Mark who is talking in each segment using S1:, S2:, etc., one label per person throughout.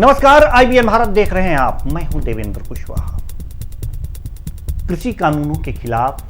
S1: नमस्कार, IBN भारत देख रहे हैं आप। मैं हूं देवेंद्र कुशवाहा। कृषि कानूनों के खिलाफ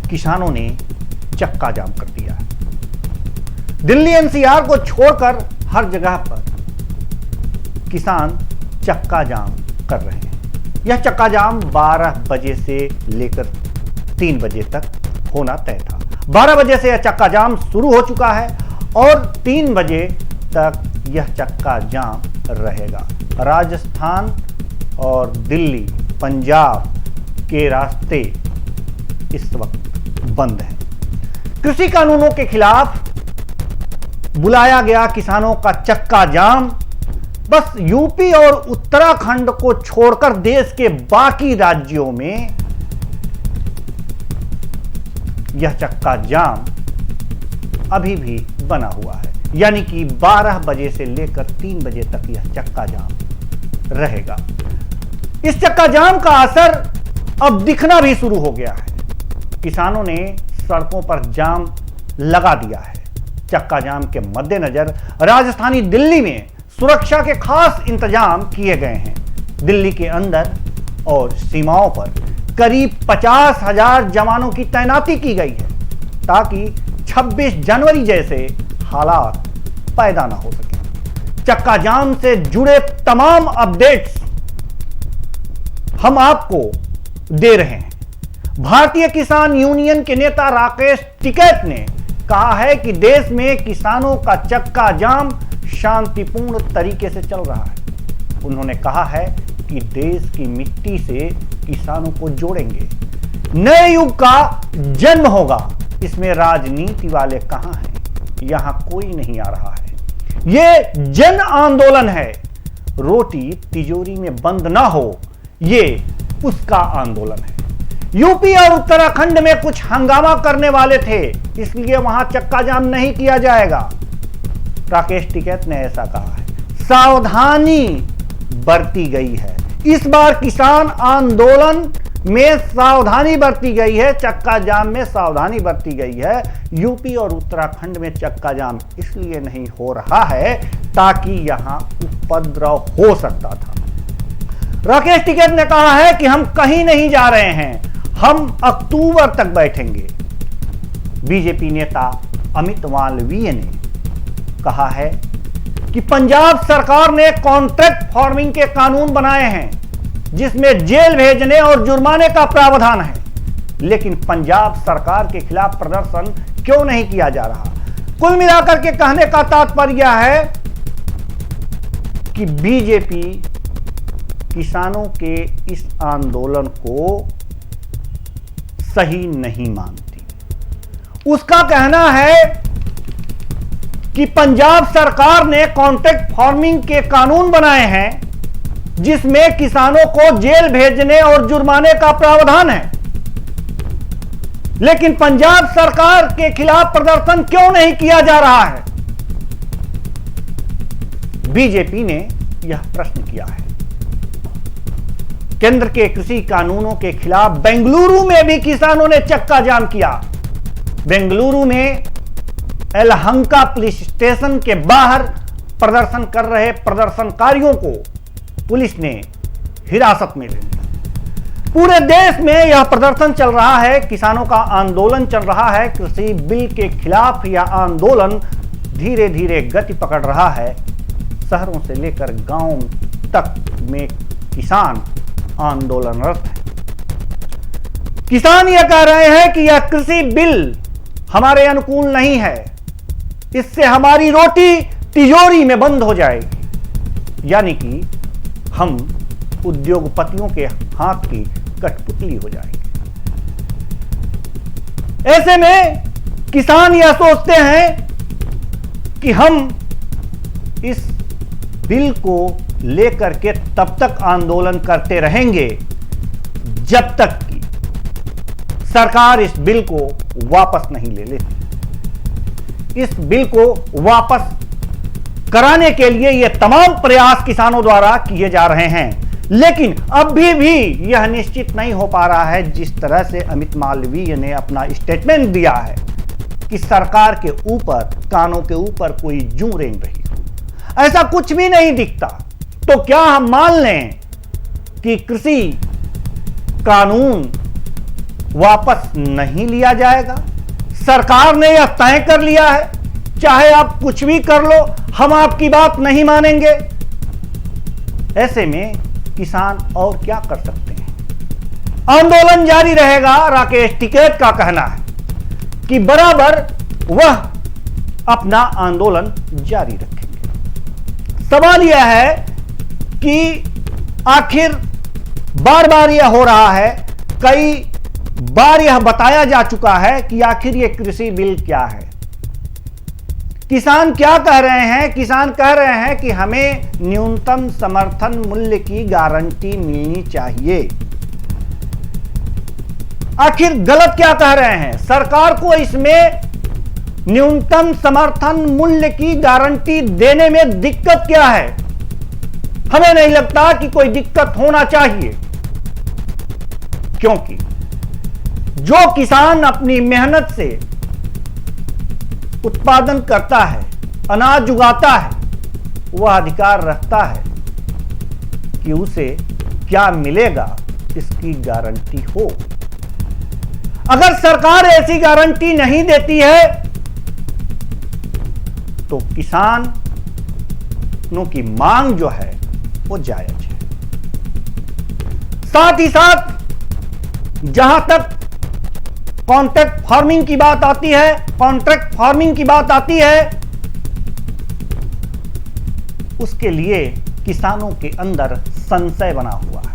S1: किसानों ने चक्का जाम कर दिया है। दिल्ली NCR को छोड़कर हर जगह पर किसान चक्का जाम कर रहे हैं। यह चक्का जाम 12 बजे से लेकर 3 बजे तक होना तय था। 12 बजे से यह चक्का जाम शुरू हो चुका है और 3 बजे तक यह चक्का जाम रहेगा। राजस्थान और दिल्ली, पंजाब के रास्ते इस वक्त बंद हैं। कृषि कानूनों के खिलाफ बुलाया गया किसानों का चक्का जाम बस यूपी और उत्तराखंड को छोड़कर देश के बाकी राज्यों में यह चक्का जाम अभी भी बना हुआ है। यानी कि 12 बजे से लेकर 3 बजे तक यह चक्का जाम रहेगा। इस चक्का जाम का असर अब दिखना भी शुरू हो गया है। किसानों ने सड़कों पर जाम लगा दिया है। चक्का जाम के मद्देनजर राजधानी दिल्ली में सुरक्षा के खास इंतजाम किए गए हैं। दिल्ली के अंदर और सीमाओं पर करीब 50,000 जवानों की तैनाती की गई है ताकि 26 जनवरी जैसे हालात पैदा ना हो सके। चक्का जाम से जुड़े तमाम अपडेट्स हम आपको दे रहे हैं। भारतीय किसान यूनियन के नेता राकेश टिकैत ने कहा है कि देश में किसानों का चक्का जाम शांतिपूर्ण तरीके से चल रहा है। उन्होंने कहा है कि देश की मिट्टी से किसानों को जोड़ेंगे। नए युग का जन्म होगा। इसमें राजनीति वाले कहां हैं? यहां कोई नहीं आ रहा है। यह जन आंदोलन है। रोटी तिजोरी में बंद ना हो, यह उसका आंदोलन है। यूपी और उत्तराखंड में कुछ हंगामा करने वाले थे, इसलिए वहां चक्का जाम नहीं किया जाएगा। राकेश टिकैत ने ऐसा कहा है। सावधानी बरती गई है। इस बार किसान आंदोलन में सावधानी बरती गई है। चक्का जाम में सावधानी बरती गई है। यूपी और उत्तराखंड में चक्का जाम इसलिए नहीं हो रहा है ताकि यहां उपद्रव हो सकता था। राकेश टिकैत ने कहा है कि हम कहीं नहीं जा रहे हैं, हम अक्टूबर तक बैठेंगे। बीजेपी नेता अमित मालवीय ने कहा है कि पंजाब सरकार ने कॉन्ट्रैक्ट फार्मिंग के कानून बनाए हैं जिसमें जेल भेजने और जुर्माने का प्रावधान है, लेकिन पंजाब सरकार के खिलाफ प्रदर्शन क्यों नहीं किया जा रहा? कुल मिलाकर के कहने का तात्पर्य है कि बीजेपी किसानों के इस आंदोलन को सही नहीं मानती। उसका कहना है कि पंजाब सरकार ने कॉन्ट्रैक्ट फार्मिंग के कानून बनाए हैं जिसमें किसानों को जेल भेजने और जुर्माने का प्रावधान है, लेकिन पंजाब सरकार के खिलाफ प्रदर्शन क्यों नहीं किया जा रहा है? बीजेपी ने यह प्रश्न किया है। केंद्र के कृषि कानूनों के खिलाफ बेंगलुरु में भी किसानों ने चक्का जाम किया। बेंगलुरु में यलहंका पुलिस स्टेशन के बाहर प्रदर्शन कर रहे प्रदर्शनकारियों को पुलिस ने हिरासत में ले लिया। पूरे देश में यह प्रदर्शन चल रहा है, किसानों का आंदोलन चल रहा है। कृषि बिल के खिलाफ यह आंदोलन धीरे धीरे गति पकड़ रहा है। शहरों से लेकर गांव तक में किसान आंदोलनरत हैं। किसान यह कह रहे हैं कि यह कृषि बिल हमारे अनुकूल नहीं है, इससे हमारी रोटी तिजोरी में बंद हो जाएगी, यानी कि हम उद्योगपतियों के हाथ की कठपुतली हो जाएंगे। ऐसे में किसान यह सोचते हैं कि हम इस बिल को लेकर के तब तक आंदोलन करते रहेंगे जब तक कि सरकार इस बिल को वापस नहीं ले लेती। इस बिल को वापस कराने के लिए यह तमाम प्रयास किसानों द्वारा किए जा रहे हैं, लेकिन अभी भी यह निश्चित नहीं हो पा रहा है। जिस तरह से अमित मालवीय ने अपना स्टेटमेंट दिया है कि सरकार के ऊपर, कानों के ऊपर कोई जूं रेंग रही हो। ऐसा कुछ भी नहीं दिखता। तो क्या हम मान लें कि कृषि कानून वापस नहीं लिया जाएगा? सरकार ने यह तय कर लिया है, चाहे आप कुछ भी कर लो, हम आपकी बात नहीं मानेंगे। ऐसे में किसान और क्या कर सकते हैं? आंदोलन जारी रहेगा। राकेश टिकैत का कहना है कि बराबर वह अपना आंदोलन जारी रखेंगे। सवाल यह है कि आखिर बार बार यह हो रहा है, कई बार यह बताया जा चुका है कि आखिर यह कृषि बिल क्या है। किसान क्या कह रहे हैं? किसान कह रहे हैं कि हमें न्यूनतम समर्थन मूल्य की गारंटी मिलनी चाहिए। आखिर गलत क्या कह रहे हैं? सरकार को इसमें न्यूनतम समर्थन मूल्य की गारंटी देने में दिक्कत क्या है? हमें नहीं लगता कि कोई दिक्कत होना चाहिए, क्योंकि जो किसान अपनी मेहनत से उत्पादन करता है, अनाज उगाता है, वह अधिकार रखता है कि उसे क्या मिलेगा इसकी गारंटी हो। अगर सरकार ऐसी गारंटी नहीं देती है तो किसानों की मांग जो है वो जायज है। साथ ही साथ जहां तक कॉन्ट्रैक्ट फार्मिंग की बात आती है, कॉन्ट्रैक्ट फार्मिंग की बात आती है, उसके लिए किसानों के अंदर संशय बना हुआ है।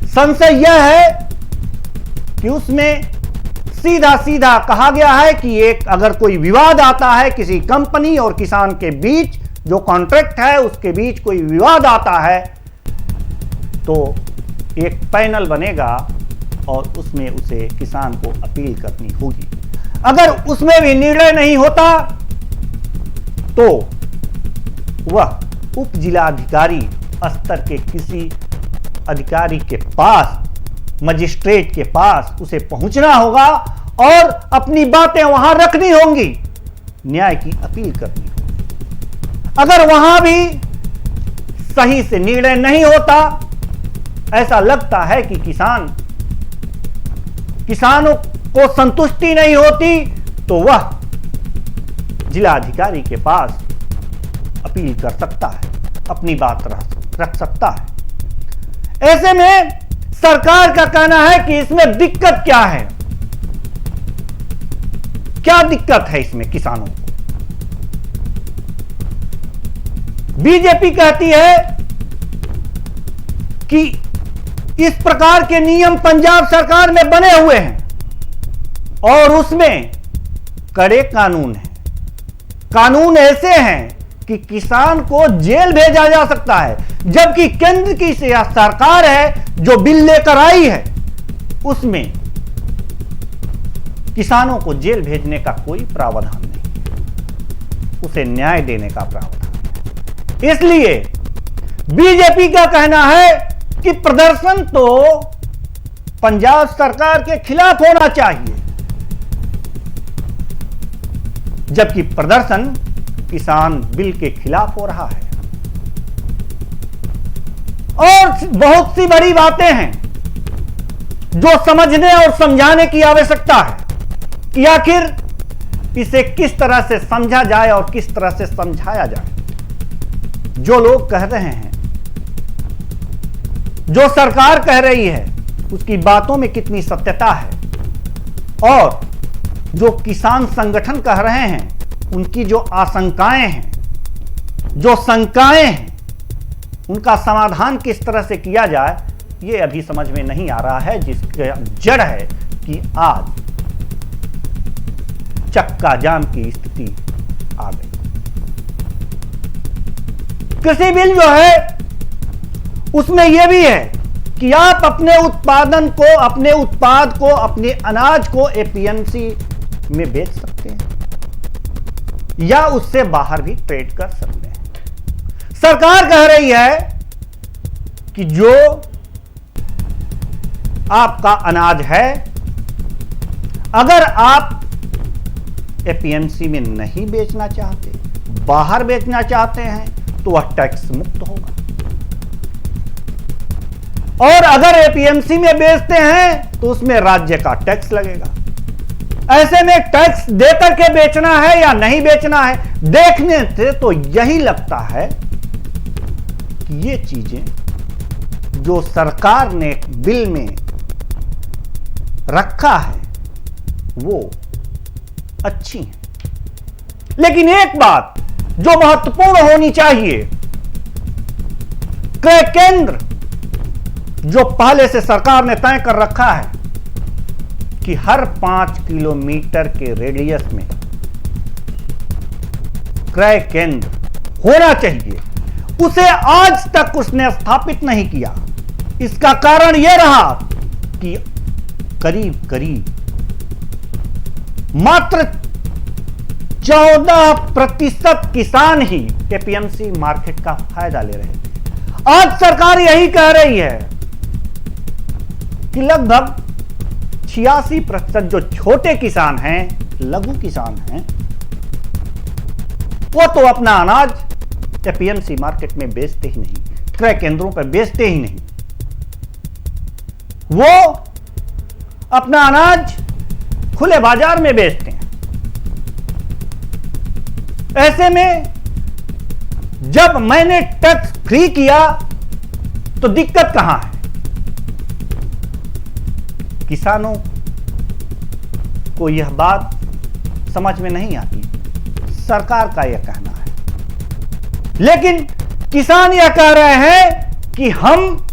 S1: संशय यह है कि उसमें सीधा सीधा कहा गया है कि एक अगर कोई विवाद आता है किसी कंपनी और किसान के बीच, जो कॉन्ट्रैक्ट है उसके बीच कोई विवाद आता है, तो एक पैनल बनेगा और उसमें उसे किसान को अपील करनी होगी। अगर उसमें भी निर्णय नहीं होता तो वह उप जिलाधिकारी स्तर के किसी अधिकारी के पास, मजिस्ट्रेट के पास उसे पहुंचना होगा और अपनी बातें वहां रखनी होंगी, न्याय की अपील करनी होगी। अगर वहां भी सही से निर्णय नहीं होता, ऐसा लगता है कि किसानों को संतुष्टि नहीं होती, तो वह जिलाधिकारी के पास अपील कर सकता है, अपनी बात रख सकता है। ऐसे में सरकार का कहना है कि इसमें दिक्कत क्या है? क्या दिक्कत है इसमें किसानों को? बीजेपी कहती है कि इस प्रकार के नियम पंजाब सरकार में बने हुए हैं और उसमें कड़े कानून हैं। कानून ऐसे हैं कि किसान को जेल भेजा जा सकता है, जबकि केंद्र की सरकार है जो बिल लेकर आई है, उसमें किसानों को जेल भेजने का कोई प्रावधान नहीं, उसे न्याय देने का प्रावधान है। इसलिए बीजेपी का कहना है कि प्रदर्शन तो पंजाब सरकार के खिलाफ होना चाहिए, जबकि प्रदर्शन किसान बिल के खिलाफ हो रहा है। और बहुत सी बड़ी बातें हैं जो समझने और समझाने की आवश्यकता है कि आखिर इसे किस तरह से समझा जाए और किस तरह से समझाया जाए। जो लोग कह रहे हैं, जो सरकार कह रही है, उसकी बातों में कितनी सत्यता है, और जो किसान संगठन कह रहे हैं उनकी जो आशंकाएं हैं, जो शंकाएं हैं, उनका समाधान किस तरह से किया जाए, ये अभी समझ में नहीं आ रहा है। जिसका जड़ है कि आज चक्का जाम की स्थिति आ गई। कृषि बिल जो है उसमें यह भी है कि आप अपने उत्पादन को, अपने उत्पाद को, अपने अनाज को एपीएमसी में बेच सकते हैं या उससे बाहर भी ट्रेड कर सकते हैं। सरकार कह रही है कि जो आपका अनाज है, अगर आप एपीएमसी में नहीं बेचना चाहते, बाहर बेचना चाहते हैं तो वह टैक्स मुक्त होगा, और अगर एपीएमसी में बेचते हैं तो उसमें राज्य का टैक्स लगेगा। ऐसे में टैक्स देकर के बेचना है या नहीं बेचना है, देखने से तो यही लगता है कि ये चीजें जो सरकार ने बिल में रखा है वो अच्छी हैं। लेकिन एक बात जो महत्वपूर्ण होनी चाहिए, क्रय केंद्र जो पहले से सरकार ने तय कर रखा है कि हर 5 किलोमीटर के रेडियस में क्रय केंद्र होना चाहिए, उसे आज तक उसने स्थापित नहीं किया। इसका कारण यह रहा कि करीब करीब मात्र 14% किसान ही एपीएमसी मार्केट का फायदा ले रहे थे। आज सरकार यही कह रही है कि लगभग 86% जो छोटे किसान हैं, लघु किसान हैं, वो तो अपना अनाज एपीएमसी मार्केट में बेचते ही नहीं, क्रय केंद्रों पर बेचते ही नहीं। वो अपना अनाज खुले बाजार में बेचते हैं। ऐसे में जब मैंने टैक्स फ्री किया तो दिक्कत कहां है? किसानों को यह बात समझ में नहीं आती, सरकार का यह कहना है। लेकिन किसान यह कह रहे हैं कि हम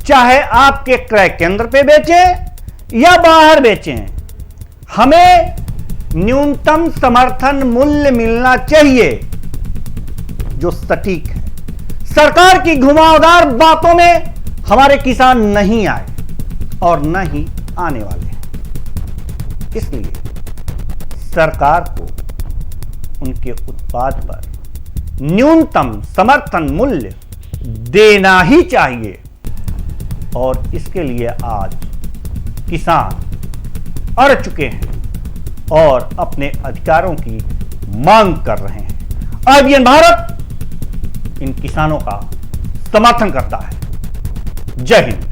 S1: चाहे आपके क्रय केंद्र पे बेचें या बाहर बेचें, हमें न्यूनतम समर्थन मूल्य मिलना चाहिए जो सटीक है। सरकार की घुमावदार बातों में हमारे किसान नहीं आए और न ही आने वाले हैं। इसलिए सरकार को उनके उत्पाद पर न्यूनतम समर्थन मूल्य देना ही चाहिए, और इसके लिए आज किसान अड़ चुके हैं और अपने अधिकारों की मांग कर रहे हैं। आईबीएन भारत इन किसानों का समर्थन करता है। जय हिंद।